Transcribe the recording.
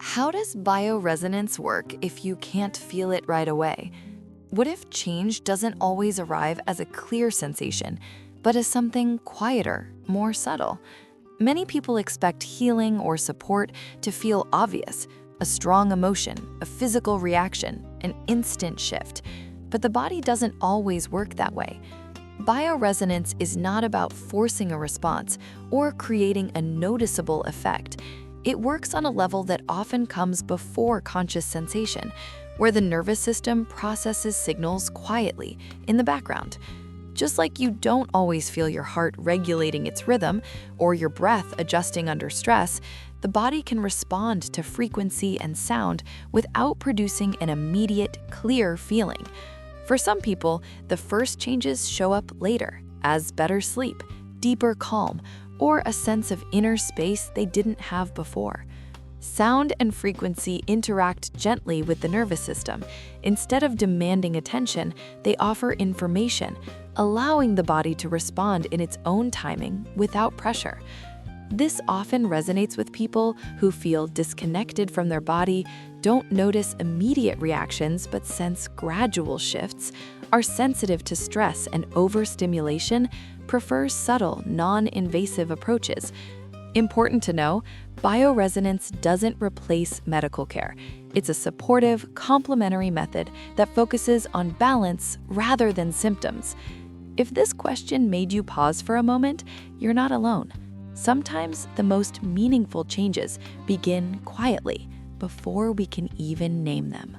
How does bioresonance work if you can't feel it right away? What if change doesn't always arrive as a clear sensation, but as something quieter, more subtle? Many people expect healing or support to feel obvious, a strong emotion, a physical reaction, an instant shift. But the body doesn't always work that way. Bioresonance is not about forcing a response or creating a noticeable effect. It works on a level that often comes before conscious sensation, where the nervous system processes signals quietly in the background. Just like you don't always feel your heart regulating its rhythm or your breath adjusting under stress, the body can respond to frequency and sound without producing an immediate, clear feeling. For some people, the first changes show up later, as better sleep, deeper calm, or a sense of inner space they didn't have before. Sound and frequency interact gently with the nervous system. Instead of demanding attention, they offer information, allowing the body to respond in its own timing without pressure. This often resonates with people who feel disconnected from their body, don't notice immediate reactions but sense gradual shifts, are sensitive to stress and overstimulation, prefer subtle, non-invasive approaches. Important to know, bioresonance doesn't replace medical care. It's a supportive, complementary method that focuses on balance rather than symptoms. If this question made you pause for a moment, you're not alone. Sometimes the most meaningful changes begin quietly before we can even name them.